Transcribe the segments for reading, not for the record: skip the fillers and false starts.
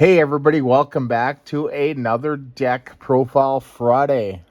Hey everybody, welcome back to another deck profile Friday.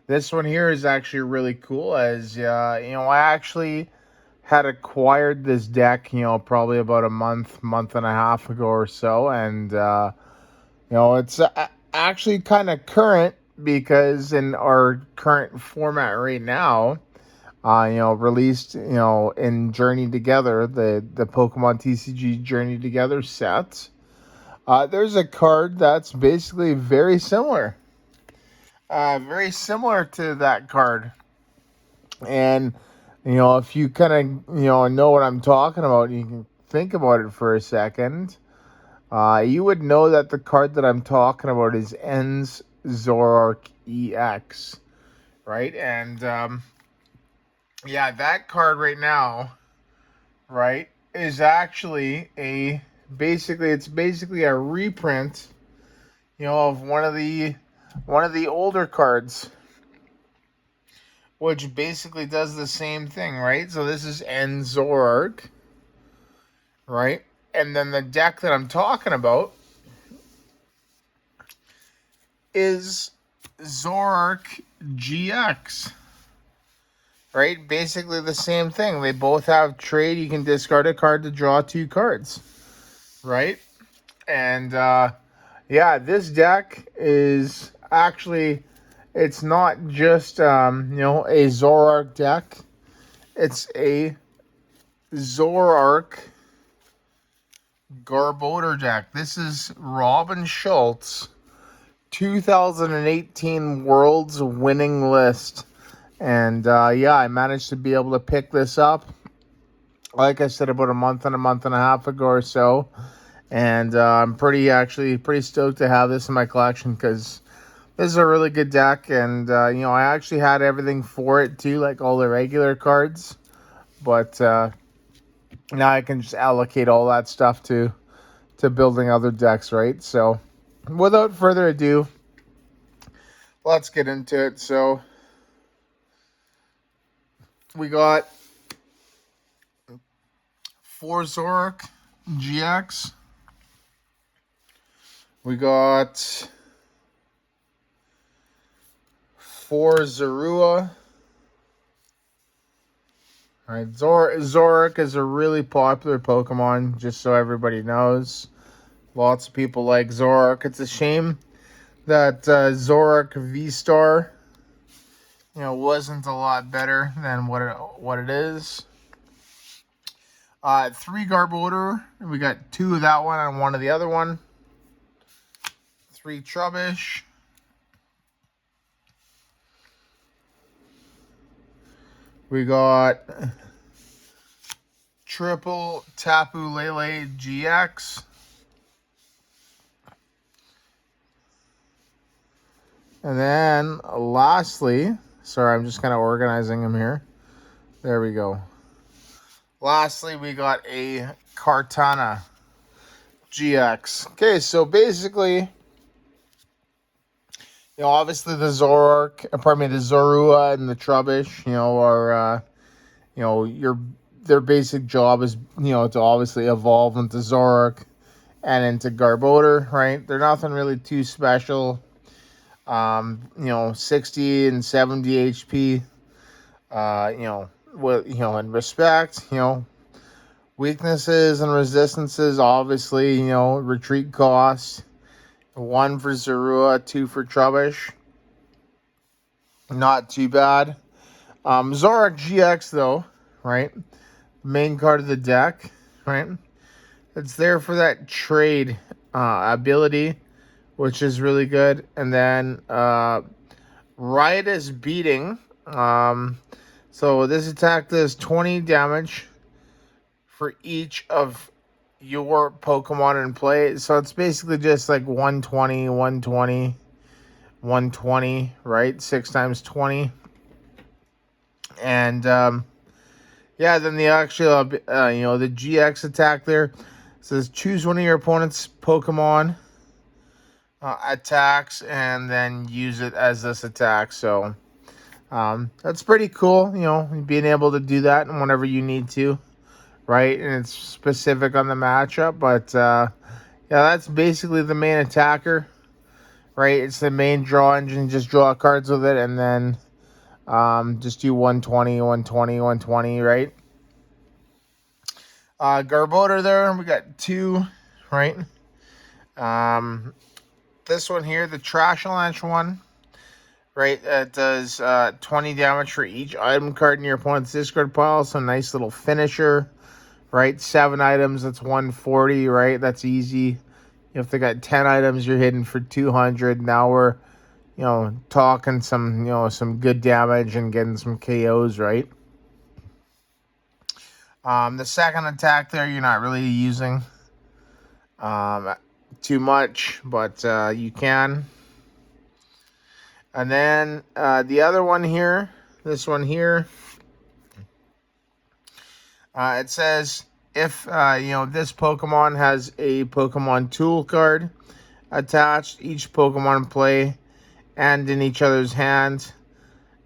This one here is actually really cool as, I actually had acquired this deck, probably about a month and a half ago or so. And, it's actually kind of current because in our current format right now, released, in Journey Together, the Pokemon TCG Journey Together set. There's a card that's basically very similar to that card. And, if you kind of, know what I'm talking about, you can think about it for a second. You would know that the card that I'm talking about is N's Zoroark EX, right? And, that card right now, right, is actually it's basically a reprint, of one of the older cards, which basically does the same thing, right? So this is N Zoroark, right? And then the deck that I'm talking about is Zoroark GX, right? Basically the same thing. They both have trade. You can discard a card to draw 2 cards, right? And this deck is actually, it's not just a Zoroark deck. It's a Zoroark Garbodor deck. This is Robin Schultz 2018 World's winning list. And I managed to be able to pick this up, like I said, about a month and a half ago or so. And I'm pretty stoked to have this in my collection because this is a really good deck. And, I actually had everything for it too, like all the regular cards. But now I can just allocate all that stuff to building other decks, right? So without further ado, let's get into it. So we got 4 Zoroark GX. We got 4 Zorua. All right, Zoroark is a really popular Pokemon, just so everybody knows. Lots of people like Zoroark. It's a shame that Zoroark V-Star, wasn't a lot better than what it is. 3 Garbodor. We got 2 of that one and 1 of the other one. 3 Trubbish. We got triple Tapu Lele GX. And then lastly, sorry, I'm just kind of organizing them here. There we go. Lastly, we got a Kartana GX. Okay, so basically, obviously the Zorua and the Trubbish, are, their basic job is, to obviously evolve into Zoroark and into Garbodor, right? They're nothing really too special. 60 and 70 HP, in respect, weaknesses and resistances, obviously, retreat cost, 1 for Zorua, 2 for Trubbish. Not too bad. Zoroark GX, though, right? Main card of the deck, right? It's there for that trade ability, which is really good. And then Riotous Beating. So this attack does 20 damage for each of your Pokemon in play. So it's basically just like 120, 120, 120, right? 6 times 20. And then the actual, the GX attack there says choose one of your opponent's Pokemon attacks and then use it as this attack. So that's pretty cool, being able to do that whenever you need to, right? And it's specific on the matchup, but Yeah, that's basically the main attacker, right? It's the main draw engine. Just draw cards with it, and then just do 120, 120, 120, right? Garbodor there, we got 2, right? This one here, the Trash Launch one, right? It does 20 damage for each item card in your opponent's discard pile. So nice little finisher, right? 7 items, that's 140, right? That's easy. If they got 10 items, you're hitting for 200. Now we're, talking some, some good damage and getting some KOs, right? The second attack there, you're not really using too much, but you can. And then the other one here, this one here, it says if this Pokemon has a Pokemon tool card attached, each Pokemon play and in each other's hands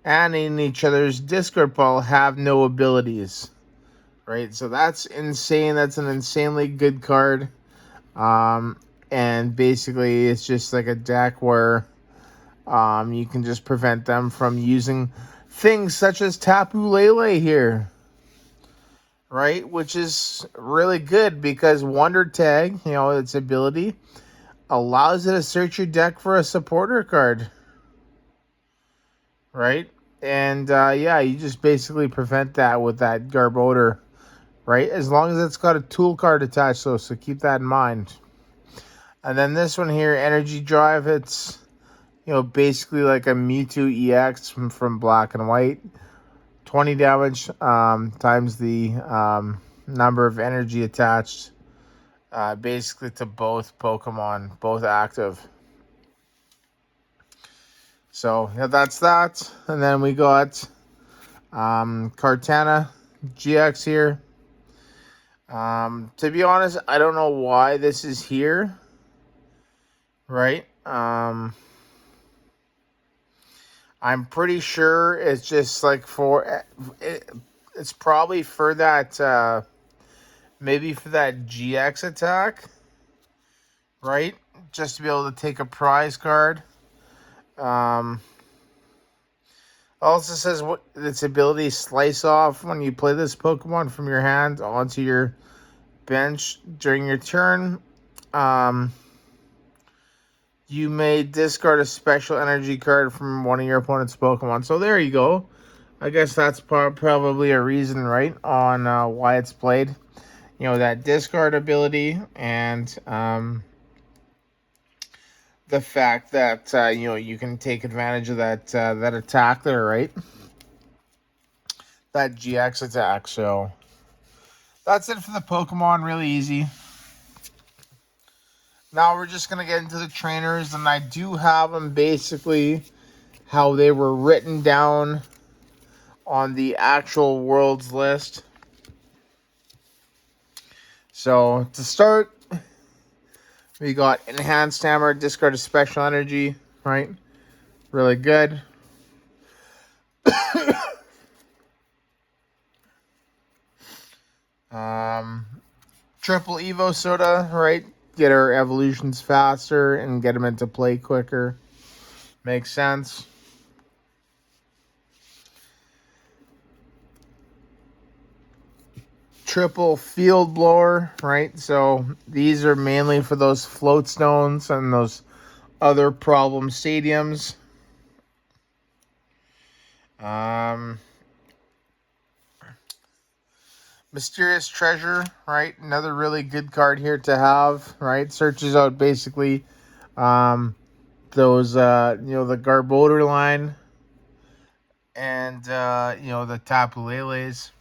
and in each other's discard pile have no abilities, right? So that's insane. That's an insanely good card. And basically it's just like a deck where you can just prevent them from using things such as Tapu Lele here, right? Which is really good because Wonder Tag, its ability allows it to search your deck for a supporter card, right? And yeah, you just basically prevent that with that Garbodor, right? As long as it's got a tool card attached, though, so keep that in mind. And then this one here, Energy Drive, it's basically like a Mewtwo EX from Black and White. 20 damage times the number of energy attached, basically to both Pokemon, both active. So yeah, that's that. And then we got Kartana GX here. To be honest, I don't know why this is here, right? I'm pretty sure it's just like it's probably for that, maybe for that GX attack, right? Just to be able to take a prize card. Also says what its ability slice off when you play this Pokemon from your hand onto your bench during your turn. You may discard a special energy card from one of your opponent's Pokemon. So there you go. I guess that's probably a reason, right, on why it's played. That discard ability and the fact that, you can take advantage of that attack there, right? That GX attack. So that's it for the Pokemon. Really easy. Now we're just going to get into the trainers, and I do have them basically how they were written down on the actual world's list. So to start, we got Enhanced Hammer, discard a special energy, right? Really good. Triple Evosoda, right? Get our evolutions faster and get them into play quicker. Makes sense. Triple Field Blower, right? So these are mainly for those float stones and those other problem stadiums. Mysterious Treasure, right? Another really good card here to have, right? Searches out basically those, the Garbodor line and, the Tapu Lele's.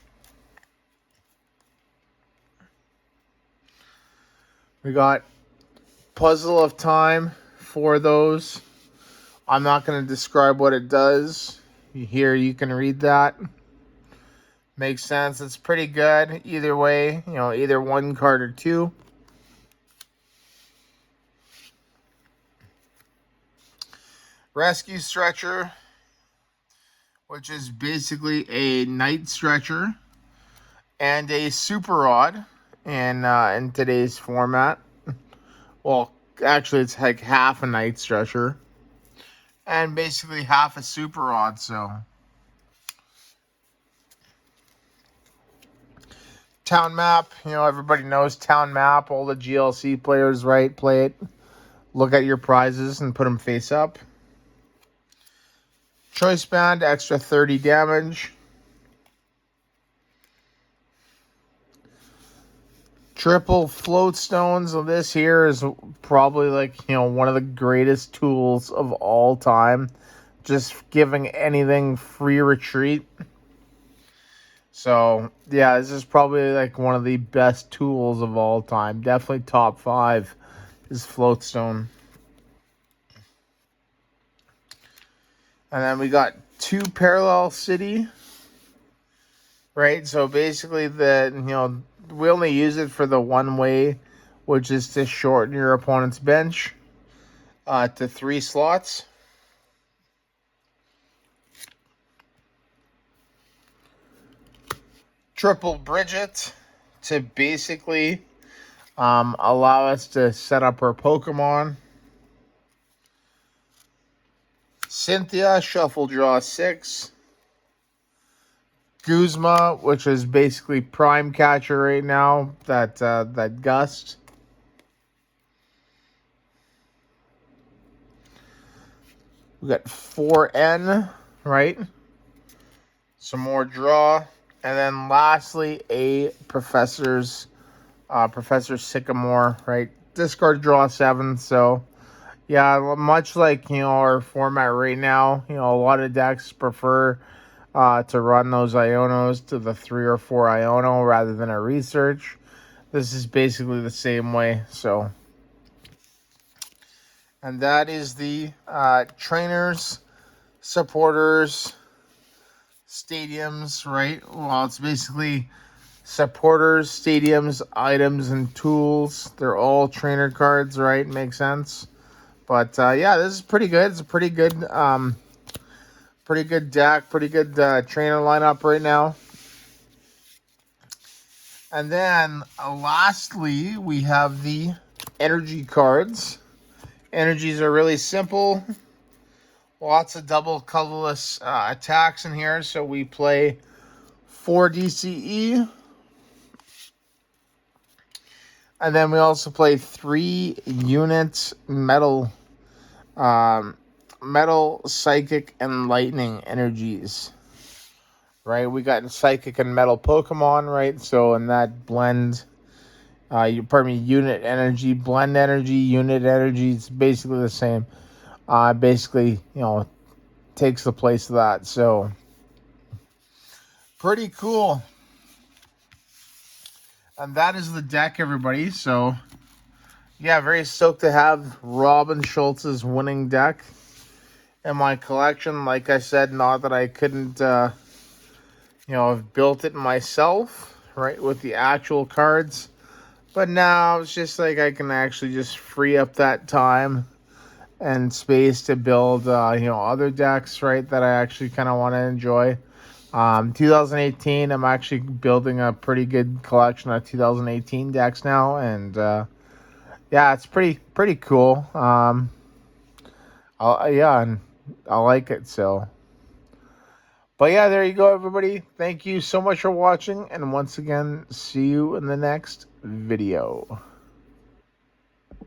We got Puzzle of Time for those. I'm not going to describe what it does. Here you can read that. Makes sense. It's pretty good either way, either one card or two. Rescue Stretcher, which is basically a Night Stretcher and a Super Rod in today's format. Well, actually, it's like half a Night Stretcher and basically half a Super Rod. So, Town Map, everybody knows Town Map. All the GLC players, right, play it. Look at your prizes and put them face up. Choice Band, extra 30 damage. Triple float stones. So this here is probably like, one of the greatest tools of all time. Just giving anything free retreat. So, yeah, this is probably like one of the best tools of all time. Definitely top 5 is floatstone. And then we got 2 Parralel City. Right? So basically we only use it for the one way, which is to shorten your opponent's bench to 3 slots. Triple Bridgette to basically allow us to set up our Pokemon. Cynthia, shuffle draw 6. Guzma, which is basically prime catcher right now, that Gust. We got 4N, right? Some more draw. And then lastly, Professor Sycamore, right? Discard draw 7. So, yeah, much like, our format right now, a lot of decks prefer to run those Ionos to the 3 or 4 Iono rather than a research. This is basically the same way. So, and that is the trainers, supporters, stadiums, right? Well, it's basically supporters, stadiums, items, and tools. They're all trainer cards, right? Makes sense. But yeah, this is pretty good. It's a pretty good deck, pretty good trainer lineup right now. And then lastly, we have the energy cards. Energies are really simple. Lots of double colorless attacks in here. So we play 4 DCE. And then we also play 3 units metal, psychic, and lightning energies. Right, we got psychic and metal Pokemon, right? So in that blend, unit energy, blend energy, unit energy, it's basically the same. Basically, takes the place of that. So pretty cool. And that is the deck, everybody. So yeah, very stoked to have Robin Schultz's winning deck in my collection. Like I said, not that I couldn't, have built it myself, right, with the actual cards. But now it's just like I can actually just free up that time and space to build, other decks, right, that I actually kind of want to enjoy. 2018, I'm actually building a pretty good collection of 2018 decks now, and yeah, it's pretty cool. And I like it. So, but yeah, there you go, everybody. Thank you so much for watching, and once again, see you in the next video.